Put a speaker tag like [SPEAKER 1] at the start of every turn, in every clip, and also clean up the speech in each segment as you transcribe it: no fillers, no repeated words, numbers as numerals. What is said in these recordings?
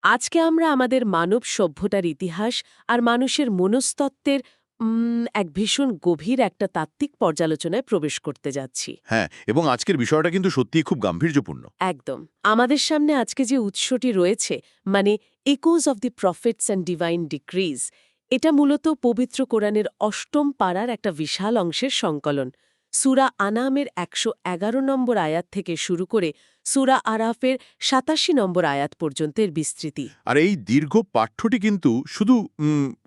[SPEAKER 1] আজকে আমরা আমাদের মানব সভ্যতার ইতিহাস আর মানুষের মনস্তত্ত্বের এক ভীষণ গভীর একটা তাত্ত্বিক পর্যালোচনায় প্রবেশ করতে যাচ্ছি।
[SPEAKER 2] হ্যাঁ, এবং আজকের বিষয়টা কিন্তু সত্যিই খুব গাম্ভীর্যপূর্ণ।
[SPEAKER 1] একদম। আমাদের সামনে আজকে যে উৎসটি রয়েছে, মানে Echoes of the prophets and divine decrease, এটা মূলত পবিত্র কোরআনের অষ্টম পাড়ার একটা বিশাল অংশের সংকলন। সূরা আনামের ১১১ নম্বর আয়াত থেকে শুরু করে সূরা আরাফের ৮৭ নম্বর আয়াত পর্যন্ত এর বিস্তৃতি।
[SPEAKER 2] আর এই দীর্ঘ পাঠ্যটি কিন্তু শুধু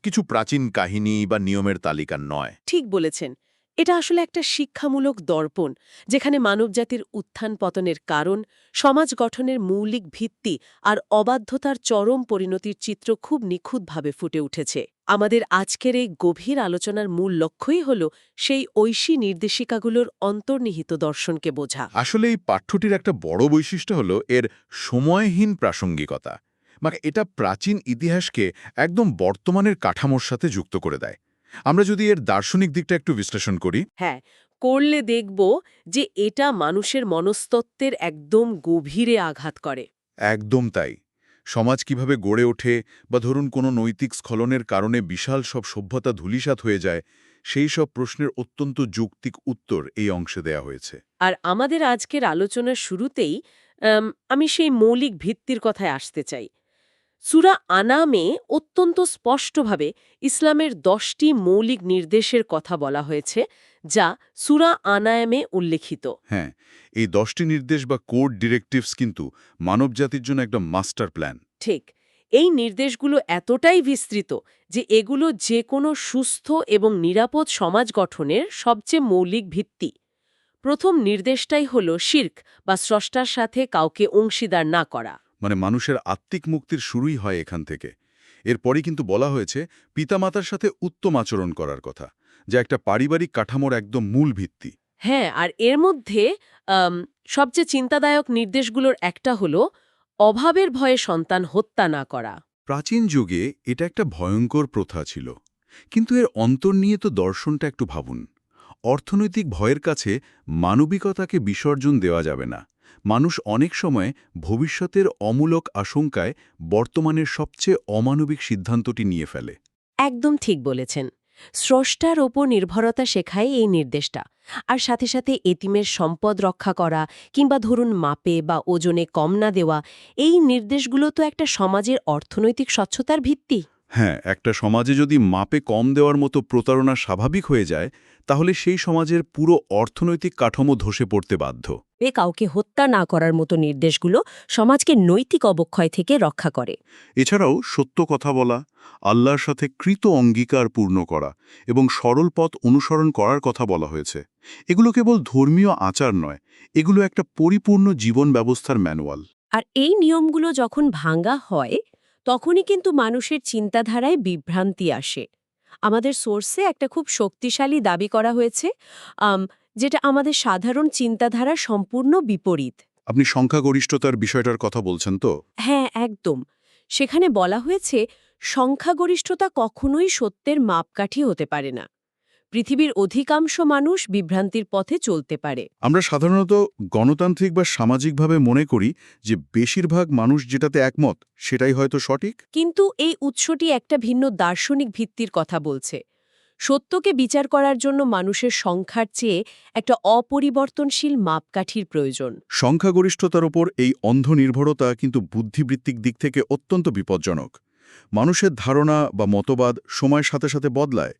[SPEAKER 2] কিছু প্রাচীন কাহিনী বা নিয়মের তালিকা নয়।
[SPEAKER 1] ঠিক বলেছেন। এটা আসলে একটা শিক্ষামূলক দর্পণ, যেখানে মানবজাতির উত্থান পতনের কারণ, সমাজ গঠনের মৌলিক ভিত্তি আর অবাধ্যতার চরম পরিণতির চিত্র খুব নিখুঁতভাবে ফুটে উঠেছে। আমাদের আজকের এই গভীর আলোচনার মূল লক্ষ্যই হল সেই ঐশী নির্দেশিকাগুলোর অন্তর্নিহিত দর্শনকে বোঝা।
[SPEAKER 2] আসলে এই পাঠ্যটির একটা বড় বৈশিষ্ট্য হলো এর সময়হীন প্রাসঙ্গিকতা। মানে এটা প্রাচীন ইতিহাসকে একদম বর্তমানের কাঠামোর সাথে যুক্ত করে দেয়। আমরা যদি এর দার্শনিক দিকটা একটু বিশ্লেষণ করি,
[SPEAKER 1] হ্যাঁ, করলে দেখব যে এটা মানুষের মনস্তত্ত্বের একদম গভীরে আঘাত করে।
[SPEAKER 2] একদম তাই। সমাজ কিভাবে গড়ে ওঠে বা ধরুন কোনো নৈতিক স্খলনের কারণে বিশাল সব সভ্যতা ধূলিসাৎ হয়ে যায়, সেই সব প্রশ্নের অত্যন্ত যৌক্তিক উত্তর এই অংশে দেয়া হয়েছে।
[SPEAKER 1] আর আমাদের আজকের আলোচনার শুরুতেই আমি সেই মৌলিক ভিত্তির কথায় আসতে চাই। সূরা আনামে অত্যন্ত স্পষ্টভাবে ইসলামের ১০টি মৌলিক নির্দেশের কথা বলা হয়েছে, যা সূরা আনায়ামে উল্লেখিত।
[SPEAKER 2] হ্যাঁ, এই 10টি নির্দেশ বা কোড ডিরেক্টিভস কিন্তু মানবজাতির জন্য একটা মাস্টার প্ল্যান।
[SPEAKER 1] ঠিক, এই নির্দেশগুলো এতটাই বিস্তৃত যে এগুলো যে কোনো সুস্থ এবং নিরাপদ সমাজ গঠনের সবচেয়ে মৌলিক ভিত্তি। প্রথম নির্দেশটাই হল শির্ক বা স্রষ্টার সাথে কাউকে অংশীদার না করা।
[SPEAKER 2] মানে মানুষের আত্মিক মুক্তির শুরুই হয় এখান থেকে। এরপরই কিন্তু বলা হয়েছে পিতামাতার সাথে উত্তম আচরণ করার কথা, যা একটা পারিবারিক কাঠামোর একদম মূল ভিত্তি।
[SPEAKER 1] হ্যাঁ, আর এর মধ্যে আম, সবচেয়ে চিন্তাদায়ক নির্দেশগুলোর একটা হল অভাবের ভয়ে সন্তান হত্যা না করা।
[SPEAKER 2] প্রাচীন যুগে এটা একটা ভয়ঙ্কর প্রথা ছিল, কিন্তু এর অন্তর্নিহিত দর্শনটা একটু ভাবুন। অর্থনৈতিক ভয়ের কাছে মানবিকতাকে বিসর্জন দেওয়া যাবে না। মানুষ অনেক সময় ভবিষ্যতের অমূলক আশঙ্কায় বর্তমানের সবচেয়ে অমানবিক সিদ্ধান্তটি নিয়ে ফেলে।
[SPEAKER 1] একদম ঠিক বলেছেন। স্রষ্টার ওপর নির্ভরতা শেখায় এই নির্দেশটা। আর সাথে সাথে এতিমের সম্পদ রক্ষা করা কিংবা ধরুন মাপে বা ওজনে কম না দেওয়া, এই নির্দেশগুলো তো একটা সমাজের অর্থনৈতিক স্বচ্ছতার ভিত্তি।
[SPEAKER 2] হ্যাঁ, একটা সমাজে যদি মাপে কম দেওয়ার মতো প্রতারণা স্বাভাবিক হয়ে যায়, তাহলে সেই সমাজের পুরো অর্থনৈতিক কাঠামো ধসে পড়তে বাধ্য।
[SPEAKER 1] কাউকে হত্যা না করার মতো নির্দেশগুলো সমাজকে নৈতিক অবক্ষয় থেকে রক্ষা করে।
[SPEAKER 2] এছাড়াও সত্য কথা বলা, আল্লাহর সাথে কৃত অঙ্গীকার পূর্ণ করা এবং সরল পথ অনুসরণ করার কথা বলা হয়েছে। এগুলো কেবল ধর্মীয় আচার নয়, এগুলো একটা পরিপূর্ণ জীবন ব্যবস্থার ম্যানুয়াল।
[SPEAKER 1] আর এই নিয়মগুলো যখন ভাঙ্গা হয়, তখনই কিন্তু মানুষের চিন্তাধারায় বিভ্রান্তি আসে। আমাদের সোর্সে একটা খুব শক্তিশালী দাবি করা হয়েছে, আম, যেটা আমাদের সাধারণ চিন্তাধারার সম্পূর্ণ বিপরীত।
[SPEAKER 2] আপনি সংখ্যাগরিষ্ঠতার বিষয়টার কথা বলছেন তো?
[SPEAKER 1] হ্যাঁ, একদম। সেখানে বলা হয়েছে সংখ্যাগরিষ্ঠতা কখনোই সত্যের মাপকাঠি হতে পারে না। পৃথিবীর অধিকাংশ মানুষ বিভ্রান্তির পথে চলতে পারে।
[SPEAKER 2] আমরা সাধারণত গণতান্ত্রিক বা সামাজিকভাবে মনে করি যে বেশিরভাগ মানুষ যেটাতে একমত সেটাই হয়তো সঠিক।
[SPEAKER 1] কিন্তু এই উৎসটি একটা ভিন্ন দার্শনিক ভিত্তির কথা বলছে। সত্যকে বিচার করার জন্য মানুষের সংখ্যার চেয়ে একটা অপরিবর্তনশীল মাপকাঠির প্রয়োজন।
[SPEAKER 2] সংখ্যাগরিষ্ঠতার ওপর এই অন্ধ নির্ভরতা কিন্তু বুদ্ধিবৃত্তিক দিক থেকে অত্যন্ত বিপজ্জনক। মানুষের ধারণা বা মতবাদ সময়ের সাথে সাথে বদলায়।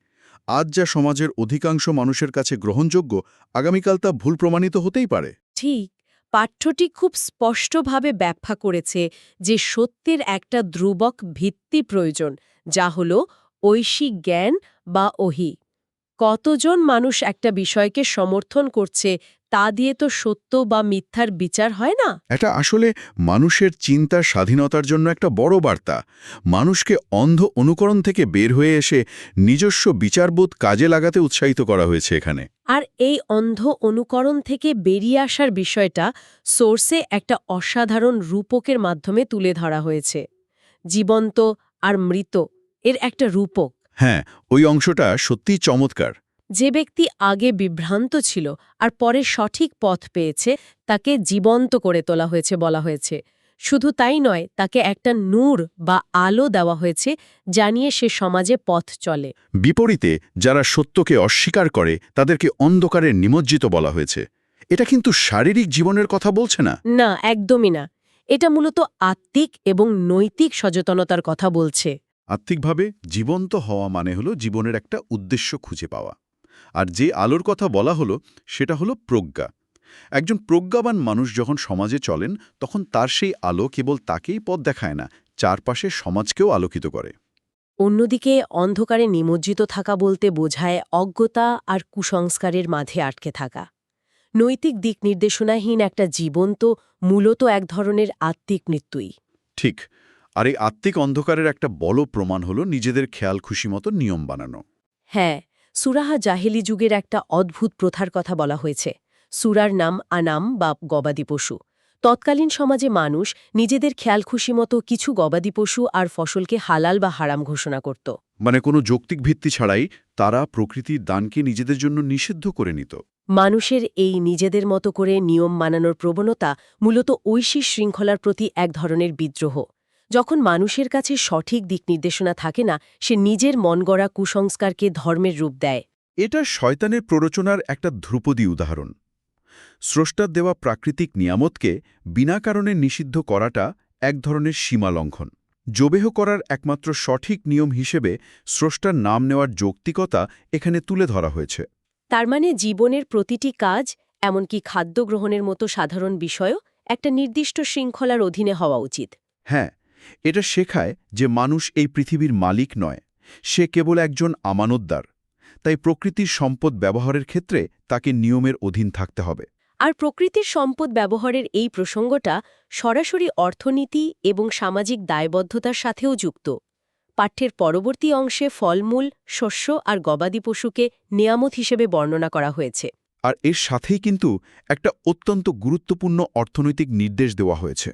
[SPEAKER 2] আজ যা সমাজের অধিকাংশ মানুষের কাছে গ্রহণযোগ্য, আগামীকাল তা ভুল প্রমাণিত হতেই পারে।
[SPEAKER 1] ঠিক, পাঠ্যটি খুব স্পষ্টভাবে ব্যাখ্যা করেছে যে সত্যের একটা ধ্রুবক ভিত্তি প্রয়োজন, যা হল ঐশিক জ্ঞান বা ওহি। কতজন মানুষ একটা বিষয়কে সমর্থন করছে তা দিয়ে তো সত্য বা মিথ্যার বিচার হয় না।
[SPEAKER 2] এটা আসলে মানুষের চিন্তার স্বাধীনতার জন্য একটা বড় বার্তা। মানুষকে অন্ধ অনুকরণ থেকে বের হয়ে এসে নিজস্ব বিচারবোধ কাজে লাগাতে উৎসাহিত করা হয়েছে এখানে।
[SPEAKER 1] আর এই অন্ধ অনুকরণ থেকে বেরিয়ে আসার বিষয়টা সোর্সে একটা অসাধারণ রূপকের মাধ্যমে তুলে ধরা হয়েছে। জীবন্ত আর মৃত এর একটা রূপক।
[SPEAKER 2] হ্যাঁ, ওই অংশটা সত্যিই চমৎকার।
[SPEAKER 1] যে ব্যক্তি আগে বিভ্রান্ত ছিল আর পরে সঠিক পথ পেয়েছে, তাকে জীবন্ত করে তোলা হয়েছে বলা হয়েছে। শুধু তাই নয়, তাকে একটা নূর বা আলো দেওয়া হয়েছে, জানিয়ে সে সমাজে পথ চলে।
[SPEAKER 3] বিপরীতে যারা সত্যকে অস্বীকার করে তাদেরকে অন্ধকারে নিমজ্জিত বলা হয়েছে। এটা কিন্তু শারীরিক জীবনের কথা বলছে না।
[SPEAKER 1] না, একদমই না। এটা মূলত আত্মিক এবং নৈতিক সচেতনতার কথা বলছে।
[SPEAKER 3] আত্মিকভাবে জীবন্ত হওয়া মানে হলো জীবনের একটা উদ্দেশ্য খুঁজে পাওয়া। আর যে আলোর কথা বলা হলো সেটা হলো প্রজ্ঞা। একজন প্রজ্ঞাবান মানুষ যখন সমাজে চলেন তখন তার সেই আলো কেবল তাকেই পথ দেখায় না, চারপাশের সমাজকেও আলোকিত করে।
[SPEAKER 1] অন্যদিকে অন্ধকারে নিমজ্জিত থাকা বলতে বোঝায় অজ্ঞতা আর কুসংস্কারের মাঝে আটকে থাকা। নৈতিক দিক নির্দেশনাহীন একটা জীবন তো মূলত এক ধরনের আত্মিক মৃত্যুই।
[SPEAKER 3] ঠিক। আর এই আত্মিক অন্ধকারের একটা বড় প্রমাণ হলো নিজেদের খেয়াল খুশি মতো নিয়ম বানানো।
[SPEAKER 1] হ্যাঁ, সুরাহা জাহেলি যুগের একটা অদ্ভুত প্রথার কথা বলা হয়েছে। সুরার নাম আনাম বা গবাদি পশু। তৎকালীন সমাজে মানুষ নিজেদের খেয়াল খুশি মতো কিছু গবাদি পশু আর ফসলকে হালাল বা হারাম ঘোষণা করত।
[SPEAKER 3] মানে কোনো যৌক্তিক ভিত্তি ছাড়াই তারা প্রকৃতির দানকে নিজেদের জন্য নিষিদ্ধ করে নিত।
[SPEAKER 1] মানুষের এই নিজেদের মতো করে নিয়ম মানানোর প্রবণতা মূলত ঐশী শৃঙ্খলার প্রতি এক ধরনের বিদ্রোহ। যখন মানুষের কাছে সঠিক দিক নির্দেশনা থাকে না, সে নিজের মনগড়া কুসংস্কারকে ধর্মের রূপ দেয়।
[SPEAKER 3] এটা শয়তানের প্ররোচনার একটা ধ্রুপদী উদাহরণ। স্রষ্টার দেওয়া প্রাকৃতিক নিয়ামতকে বিনা কারণে নিষিদ্ধ করাটা এক ধরনের সীমালঙ্ঘন। জবেহ করার একমাত্র সঠিক নিয়ম হিসেবে স্রষ্টার নাম নেওয়ার যৌক্তিকতা এখানে তুলে ধরা হয়েছে।
[SPEAKER 1] তার মানে জীবনের প্রতিটি কাজ, এমনকি খাদ্য গ্রহণের মতো সাধারণ বিষয়ও একটা নির্দিষ্ট শৃঙ্খলার অধীনে হওয়া উচিত।
[SPEAKER 3] হ্যাঁ, এটা শেখায় যে মানুষ এই পৃথিবীর মালিক নয়, সে কেবল একজন আমানতদার। তাই প্রকৃতির সম্পদ ব্যবহারের ক্ষেত্রে তাকে নিয়মের অধীন থাকতে হবে।
[SPEAKER 1] আর প্রকৃতির সম্পদ ব্যবহারের এই প্রসঙ্গটা সরাসরি অর্থনীতি এবং সামাজিক দায়বদ্ধতার সাথেও যুক্ত। পাঠ্যের পরবর্তী অংশে ফলমূল, শস্য আর গবাদি পশুকে নেয়ামত হিসেবে বর্ণনা করা হয়েছে।
[SPEAKER 3] আর এর সাথেই কিন্তু একটা অত্যন্ত গুরুত্বপূর্ণ অর্থনৈতিক নির্দেশ দেওয়া হয়েছে।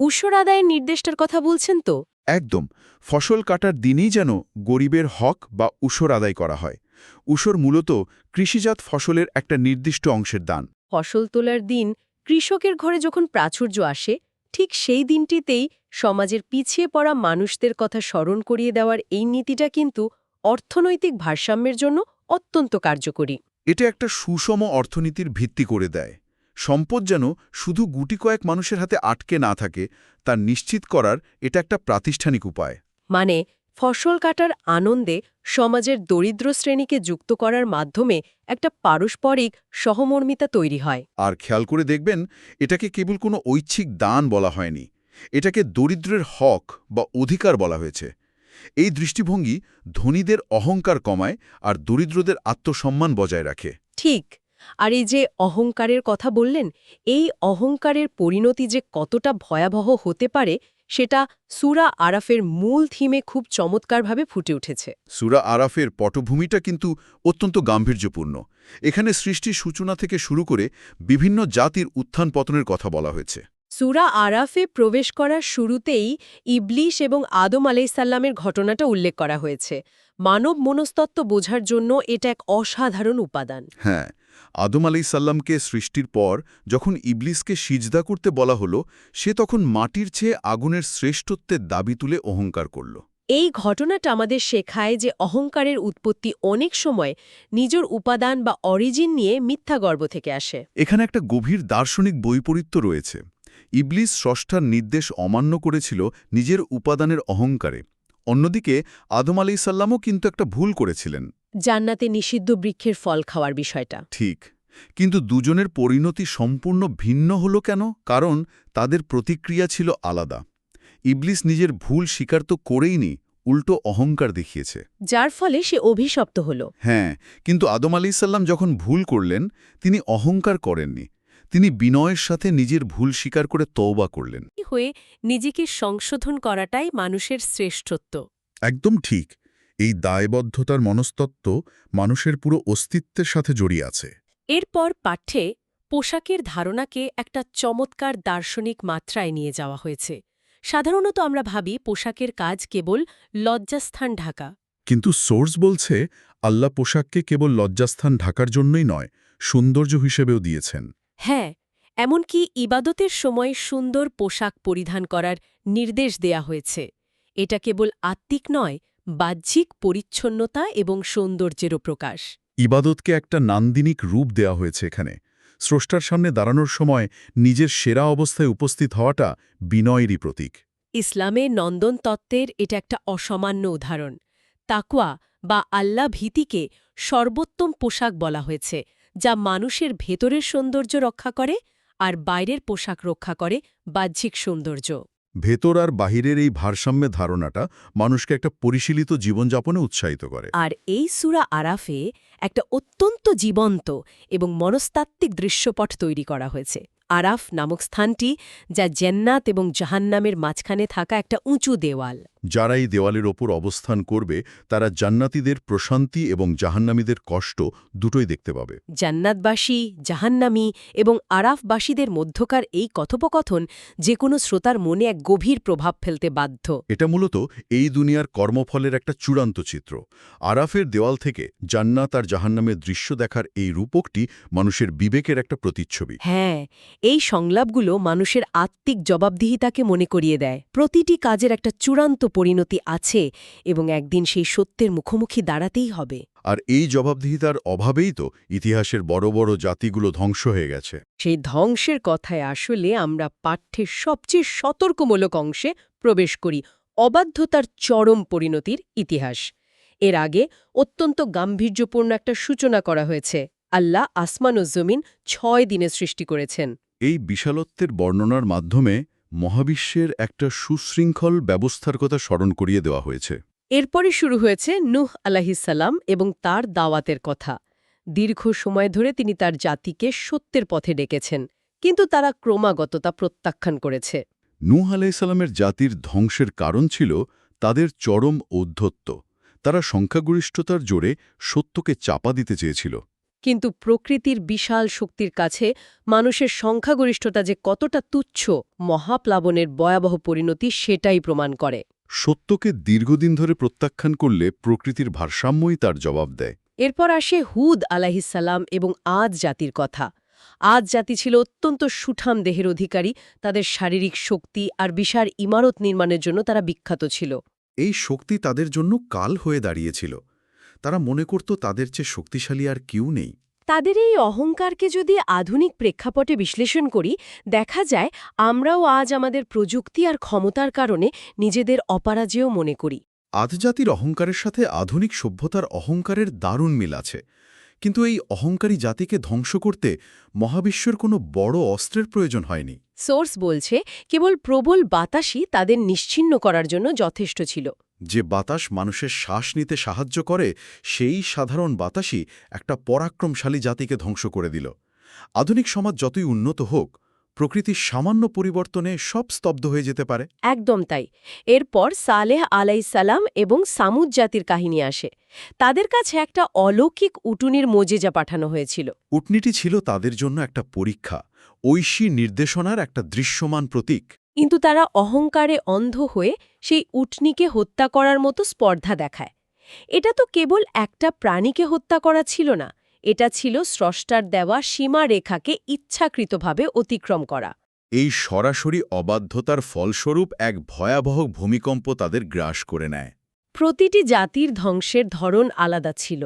[SPEAKER 1] উসর আদায়ের নির্দেশটার কথা বলছেন তো?
[SPEAKER 3] একদম। ফসল কাটার দিনেই যেন গরিবের হক বা উসর আদায় করা হয়। উসর মূলত কৃষিজাত ফসলের একটা নির্দিষ্ট অংশের দান।
[SPEAKER 1] ফসল তোলার দিন কৃষকের ঘরে যখন প্রাচুর্য আসে, ঠিক সেই দিনটিতেই সমাজের পিছিয়ে পড়া মানুষদের কথা স্মরণ করিয়ে দেওয়ার এই নীতিটা কিন্তু অর্থনৈতিক ভারসাম্যের জন্য অত্যন্ত কার্যকরী।
[SPEAKER 3] এটা একটা সুষম অর্থনীতির ভিত্তি করে দেয়। সম্পদ যেন শুধু গুটি কয়েক মানুষের হাতে আটকে না থাকে, তা নিশ্চিত করার এটা একটা প্রাতিষ্ঠানিক উপায়।
[SPEAKER 1] মানে ফসল কাটার আনন্দে সমাজের দরিদ্র শ্রেণীকে যুক্ত করার মাধ্যমে একটা পারস্পরিক সহমর্মিতা তৈরি হয়।
[SPEAKER 3] আর খেয়াল করে দেখবেন, এটাকে কেবল কোনো ঐচ্ছিক দান বলা হয়নি, এটাকে দরিদ্রের হক বা অধিকার বলা হয়েছে। এই দৃষ্টিভঙ্গি ধনীদের অহংকার কমায় আর দরিদ্রদের আত্মসম্মান বজায় রাখে।
[SPEAKER 1] ঠিক। আর এই যে অহংকারের কথা বললেন, এই অহংকারের পরিণতি যে কতটা ভয়াবহ হতে পারে সেটা সূরা আরাফের মূল থিমে খুব চমৎকারভাবে ফুটে উঠেছে।
[SPEAKER 3] সূরা আরাফের পটভূমিটা কিন্তু অত্যন্ত গাম্ভীর্যপূর্ণ। এখানে সৃষ্টির সূচনা থেকে শুরু করে বিভিন্ন জাতির উত্থান পতনের কথা বলা হয়েছে।
[SPEAKER 1] সূরা আরাফে প্রবেশ করার শুরুতেই ইবলিশ এবং আদম আলাইসাল্লামের ঘটনাটা উল্লেখ করা হয়েছে। মানব মনস্তত্ত্ব বোঝার জন্য এটা এক অসাধারণ উপাদান।
[SPEAKER 3] হ্যাঁ, আদম আলাইসাল্লামকে সৃষ্টির পর যখন ইবলিসকে সিজদা করতে বলা হলো, সে তখন মাটির চেয়ে আগুনের শ্রেষ্ঠত্বের দাবি তুলে অহংকার করল।
[SPEAKER 1] এই ঘটনাটা আমাদের শেখায় যে অহংকারের উৎপত্তি অনেক সময় নিজের উপাদান বা অরিজিন নিয়ে মিথ্যা গর্ব থেকে আসে।
[SPEAKER 3] এখানে একটা গভীর দার্শনিক বৈপরীত্য রয়েছে। ইবলিস স্রষ্টার নির্দেশ অমান্য করেছিল নিজের উপাদানের অহংকারে। অন্যদিকে আদম আলাইসাল্লামও কিন্তু একটা ভুল করেছিলেন।
[SPEAKER 1] জান্নাতে নিষিদ্ধ বৃক্ষের ফল খাওয়ার বিষয়টা।
[SPEAKER 3] ঠিক। কিন্তু দুজনের পরিণতি সম্পূর্ণ ভিন্ন হলো কেন? কারণ তাদের প্রতিক্রিয়া ছিল আলাদা। ইবলিস নিজের ভুল স্বীকার তো করেইনি, উল্টো অহংকার দেখিয়েছে।
[SPEAKER 1] যার ফলে সে অভিশপ্ত হল।
[SPEAKER 3] হ্যাঁ, কিন্তু আদম আলাইসাল্লাম যখন ভুল করলেন, তিনি অহংকার করেননি। তিনি বিনয়ের সাথে নিজের ভুল স্বীকার করে তওবা করলেন।
[SPEAKER 1] হয়ে নিজেকে সংশোধন করাটাই মানুষের শ্রেষ্ঠত্ব।
[SPEAKER 3] একদম ঠিক। এই দায়বদ্ধতার মনস্তত্ত্ব মানুষের পুরো অস্তিত্বের সাথে জড়িয়ে আছে।
[SPEAKER 1] এরপর পাঠ্যে পোশাকের ধারণাকে একটা চমৎকার দার্শনিক মাত্রায় নিয়ে যাওয়া হয়েছে। সাধারণত আমরা ভাবি পোশাকের কাজ কেবল লজ্জাস্থান ঢাকা।
[SPEAKER 3] কিন্তু সোর্স বলছে আল্লাহ পোশাককে কেবল লজ্জাস্থান ঢাকার জন্যই নয়, সৌন্দর্য হিসেবেও দিয়েছেন।
[SPEAKER 1] হ্যাঁ, এমনকি ইবাদতের সময় সুন্দর পোশাক পরিধান করার নির্দেশ দেয়া হয়েছে। এটা কেবল আত্মিক নয়, বাহ্যিক পরিচ্ছন্নতা এবং সৌন্দর্যেরও প্রকাশ।
[SPEAKER 3] ইবাদতকে একটা নান্দিনিক রূপ দেয়া হয়েছে এখানে। স্রষ্টার সামনে দাঁড়ানোর সময় নিজের সেরা অবস্থায় উপস্থিত হওয়াটা বিনয়েরই প্রতীক।
[SPEAKER 1] ইসলামে নন্দন তত্ত্বের এটা একটা অসামান্য উদাহরণ। তাকওয়া বা আল্লাহ ভীতিকে সর্বোত্তম পোশাক বলা হয়েছে, যা মানুষের ভেতরের সৌন্দর্য রক্ষা করে আর বাইরের পোশাক রক্ষা করে বাহ্যিক সৌন্দর্য।
[SPEAKER 3] ভেতর আর বাহিরের এই ভারসাম্যে ধারণাটা মানুষকে একটা পরিশীলিত জীবনযাপনে উৎসাহিত করে।
[SPEAKER 1] আর এই সূরা আরাফে একটা অত্যন্ত জীবন্ত এবং মনস্তাত্ত্বিক দৃশ্যপট তৈরি করা হয়েছে। আরাফ নামক স্থানটি, যা জান্নাত এবং জাহান্নামের মাঝখানে থাকা একটা উঁচু দেওয়াল।
[SPEAKER 3] যারা এই দেওয়ালের ওপর অবস্থান করবে তারা জান্নাতীদের প্রশান্তি এবং জাহান্নামীদের কষ্ট দুটোই দেখতে পাবে।
[SPEAKER 1] জান্নাতবাসী, জাহান্নামী এবং আরাফবাসীদের মধ্যকার এই কথোপকথন যে কোনো শ্রোতার মনে এক গভীর প্রভাব ফেলতে বাধ্য।
[SPEAKER 3] এটা মূলত এই দুনিয়ার কর্মফলের একটা চূড়ান্ত চিত্র। আরাফের দেওয়াল থেকে জান্নাত আর জাহান্নামের দৃশ্য দেখার এই রূপকটি মানুষের বিবেকের একটা প্রতিচ্ছবি।
[SPEAKER 1] হ্যাঁ, এই সংলাপগুলো মানুষের আত্মিক জবাবদিহিতাকে মনে করিয়ে দেয়। প্রতিটি কাজের একটা চূড়ান্ত পরিণতি আছে এবং একদিন সেই সত্যের মুখোমুখি দাঁড়াতেই হবে।
[SPEAKER 3] আর এই জবাবদিহিতার অভাবেই তো ইতিহাসের বড় বড় জাতিগুলো ধ্বংস হয়ে গেছে।
[SPEAKER 1] সেই ধ্বংসের কথায় আসলে আমরা পাঠ্যের সবচেয়ে সতর্কমূলক অংশে প্রবেশ করি, অবাধ্যতার চরম পরিণতির ইতিহাস। এর আগে অত্যন্ত গাম্ভীর্যপূর্ণ একটা সূচনা করা হয়েছে। আল্লাহ আসমান ও জমিন ৬ দিনে সৃষ্টি করেছেন।
[SPEAKER 3] এই বিশালত্বের বর্ণনার মাধ্যমে মহাবিশ্বের একটা সুশৃঙ্খল ব্যবস্থার কথা স্মরণ করিয়ে দেওয়া হয়েছে।
[SPEAKER 1] এরপরে শুরু হয়েছে নূহ আলাইহিসসালাম এবং তার দাওয়াতের কথা। দীর্ঘ সময় ধরে তিনি তার জাতিকে সত্যের পথে ডেকেছেন, কিন্তু তারা ক্রমাগত তা প্রত্যাখ্যান করেছে।
[SPEAKER 3] নূহ আলাইহিসসালামের জাতির ধ্বংসের কারণ ছিল তাদের চরম ঔদ্ধত্য। তারা সংখ্যাগরিষ্ঠতার জোরে সত্যকে চাপা দিতে চেয়েছিল।
[SPEAKER 1] কিন্তু প্রকৃতির বিশাল শক্তির কাছে মানুষের সংখ্যাগরিষ্ঠতা যে কতটা তুচ্ছ, মহাপ্লাবনের ভয়াবহ পরিণতি সেটাই প্রমাণ করে।
[SPEAKER 3] সত্যকে দীর্ঘদিন ধরে প্রত্যাখ্যান করলে প্রকৃতির ভারসাম্যই তার জবাব দেয়।
[SPEAKER 1] এরপর আসে হুদ আলাইহিসসালাম এবং আদ জাতির কথা। আদ জাতি ছিল অত্যন্ত সুঠাম দেহের অধিকারী। তাদের শারীরিক শক্তি আর বিশাল ইমারত নির্মাণের জন্য তারা বিখ্যাত ছিল।
[SPEAKER 3] এই শক্তি তাদের জন্য কাল হয়ে দাঁড়িয়েছিল। তারা মনে করত তাদের চেয়ে শক্তিশালী আর কেউ নেই।
[SPEAKER 1] তাদের এই অহংকারকে যদি আধুনিক প্রেক্ষাপটে বিশ্লেষণ করি, দেখা যায় আমরাও আজ আমাদের প্রযুক্তি আর ক্ষমতার কারণে নিজেদের অপরাজেয় মনে করি।
[SPEAKER 3] আদজাতির অহংকারের সাথে আধুনিক সভ্যতার অহংকারের দারুণ মিল আছে। কিন্তু এই অহংকারী জাতিকে ধ্বংস করতে মহাবিশ্বের কোনো বড় অস্ত্রের প্রয়োজন হয়নি।
[SPEAKER 1] সোর্স বলছে কেবল প্রবল বাতাসই তাদের নিশ্চিহ্ন করার জন্য যথেষ্ট ছিল।
[SPEAKER 3] যে বাতাস মানুষের শ্বাস নিতে সাহায্য করে, সেই সাধারণ বাতাসই একটা পরাক্রমশালী জাতিকে ধ্বংস করে দিল। আধুনিক সমাজ যতই উন্নত হোক, প্রকৃতির সামান্য পরিবর্তনে সব স্তব্ধ হয়ে যেতে পারে।
[SPEAKER 1] একদম তাই। এরপর সালেহ আলাইসালাম এবং সামুদ জাতির কাহিনী আসে। তাদের কাছে একটা অলৌকিক উটুনির মোজেজা পাঠানো হয়েছিল।
[SPEAKER 3] উটনীটি ছিল তাদের জন্য একটা পরীক্ষা, ঐশী নির্দেশনার একটা দৃশ্যমান প্রতীক।
[SPEAKER 1] কিন্তু তারা অহংকারে অন্ধ হয়ে সেই উটনিকে হত্যা করার মতো স্পর্ধা দেখায়। এটা তো কেবল একটা প্রাণীকে হত্যা করা ছিল না, এটা ছিল স্রষ্টার দেওয়া সীমারেখাকে ইচ্ছাকৃতভাবে অতিক্রম করা।
[SPEAKER 3] এই সরাসরি অবাধ্যতার ফলস্বরূপ এক ভয়াবহ ভূমিকম্প তাদের গ্রাস করে নেয়।
[SPEAKER 1] প্রতিটি জাতির ধ্বংসের ধরন আলাদা ছিল।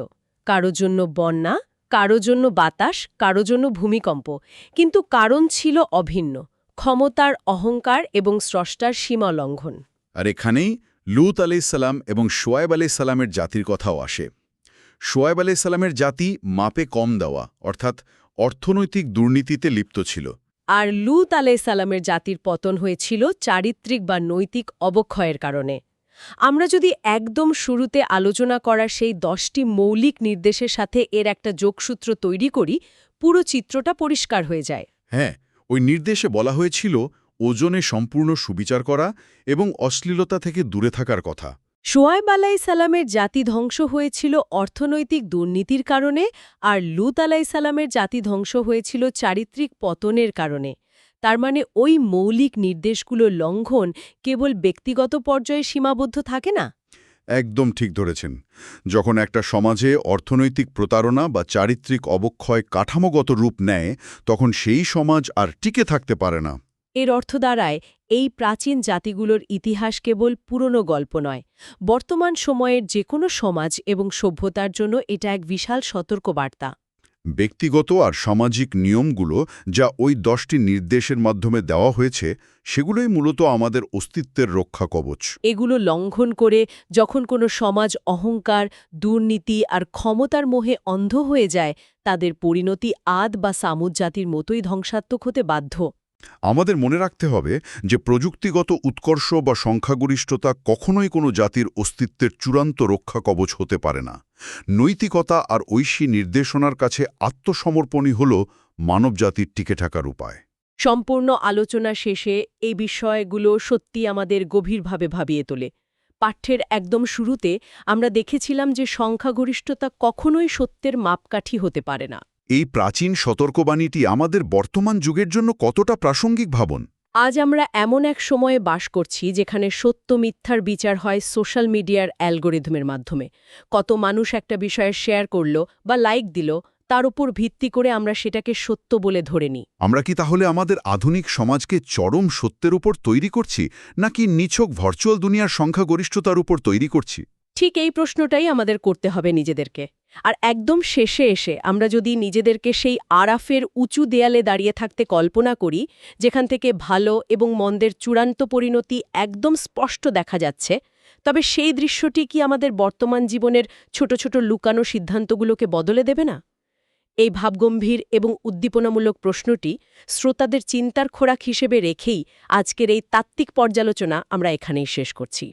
[SPEAKER 1] কারো জন্য বন্যা, কারো জন্য বাতাস, কারো জন্য ভূমিকম্প, কিন্তু কারণ ছিল অভিন্ন: ক্ষমতার অহংকার এবং স্রষ্টার সীমা লঙ্ঘন।
[SPEAKER 3] আর এখানেই লূত আলাইহিসসালাম এবং শোয়েব আলাইহিসসালামের জাতির কথাও আসে। শোয়েব আলাইহিসসালামের জাতি মাপে কম দেওয়া, অর্থাৎ অর্থনৈতিক দুর্নীতিতে লিপ্ত ছিল।
[SPEAKER 1] আর লূত আলাইহিসসালামের জাতির পতন হয়েছিল চারিত্রিক বা নৈতিক অবক্ষয়ের কারণে। আমরা যদি একদম শুরুতে আলোচনা করা সেই 10টি মৌলিক নির্দেশের সাথে এর একটা যোগসূত্র তৈরি করি, পুরো চিত্রটা পরিষ্কার হয়ে যায়।
[SPEAKER 3] হ্যাঁ, ওই নির্দেশে বলা হয়েছিল ওজনে সম্পূর্ণ সুবিচার করা এবং অশ্লীলতা থেকে দূরে থাকার কথা।
[SPEAKER 1] শোয়েব আলাইহিসসালামের জাতি ধ্বংস হয়েছিল অর্থনৈতিক দুর্নীতির কারণে, আর লূত আলাইহিসসালামের জাতি ধ্বংস হয়েছিল চারিত্রিক পতনের কারণে। তার মানে ওই মৌলিক নির্দেশগুলো লঙ্ঘন কেবল ব্যক্তিগত পর্যায়ে সীমাবদ্ধ থাকে না।
[SPEAKER 3] একদম ঠিক ধরেছেন। যখন একটা সমাজে অর্থনৈতিক প্রতারণা বা চারিত্রিক অবক্ষয় কাঠামোগত রূপ নেয়, তখন সেই সমাজ আর টিকে থাকতে পারে না।
[SPEAKER 1] এর অর্থ দাঁড়ায় এই প্রাচীন জাতিগুলোর ইতিহাস কেবল পুরনো গল্প নয়, বর্তমান সময়ের যে কোনো সমাজ এবং সভ্যতার জন্য এটা এক বিশাল সতর্কবার্তা।
[SPEAKER 3] ব্যক্তিগত আর সামাজিক নিয়মগুলো যা ওই 10টি নির্দেশের মাধ্যমে দেওয়া হয়েছে, সেগুলোই মূলত আমাদের অস্তিত্বের রক্ষা কবচ।
[SPEAKER 1] এগুলো লঙ্ঘন করে যখন কোনো সমাজ অহংকার, দুর্নীতি আর ক্ষমতার মোহে অন্ধ হয়ে যায়, তাদের পরিণতি আদ বা সামুদ জাতির মতোই ধ্বংসাত্মক হতে বাধ্য।
[SPEAKER 3] আমাদের মনে রাখতে হবে যে প্রযুক্তিগত উৎকর্ষ বা সংখ্যাগরিষ্ঠতা কখনোই কোনো জাতির অস্তিত্বের চূড়ান্ত রক্ষা কবচ হতে পারে না। নৈতিকতা আর ঐশী নির্দেশনার কাছে আত্মসমর্পণই হল মানবজাতির টিকে থাকার উপায়।
[SPEAKER 1] সম্পূর্ণ আলোচনা শেষে এই বিষয়গুলো সত্যি আমাদের গভীরভাবে ভাবিয়ে তোলে। পাঠ্যের একদম শুরুতে আমরা দেখেছিলাম যে সংখ্যাগরিষ্ঠতা কখনোই সত্যের মাপকাঠি হতে পারে না।
[SPEAKER 3] এই প্রাচীন সতর্কবাণীটি আমাদের বর্তমান যুগের জন্য কতটা প্রাসঙ্গিক ভাবুন।
[SPEAKER 1] আজ আমরা এমন এক সময়ে বাস করছি যেখানে সত্য মিথ্যার বিচার হয় সোশ্যাল মিডিয়ার অ্যালগোরিদমের মাধ্যমে। কত মানুষ একটা বিষয়ে শেয়ার করল বা লাইক দিল, তার উপর ভিত্তি করে আমরা সেটাকে সত্য বলে ধরে নিই।
[SPEAKER 3] আমরা কি তাহলে আমাদের আধুনিক সমাজকে চরম সত্যের উপর তৈরি করছি, নাকি নিছক ভার্চুয়াল দুনিয়ার সংখ্যাগরিষ্ঠতার উপর তৈরি করছি?
[SPEAKER 1] ঠিক এই প্রশ্নটাই আমাদের করতে হবে নিজেদেরকে। আর একদম শেষে এসে আমরা যদি নিজেদেরকে সেই আরাফের উঁচু দেয়ালে দাঁড়িয়ে থাকতে কল্পনা করি, যেখান থেকে ভালো এবং মন্দের চূড়ান্ত পরিণতি একদম স্পষ্ট দেখা যাচ্ছে, তবে সেই দৃশ্যটি কি আমাদের বর্তমান জীবনের ছোট ছোট লুকানো সিদ্ধান্তগুলোকে বদলে দেবে না? এই ভাবগম্ভীর এবং উদ্দীপনামূলক প্রশ্নটি শ্রোতাদের চিন্তার খোরাক হিসেবে রেখেই আজকের এই তাত্ত্বিক পর্যালোচনা আমরা এখানেই শেষ করছি।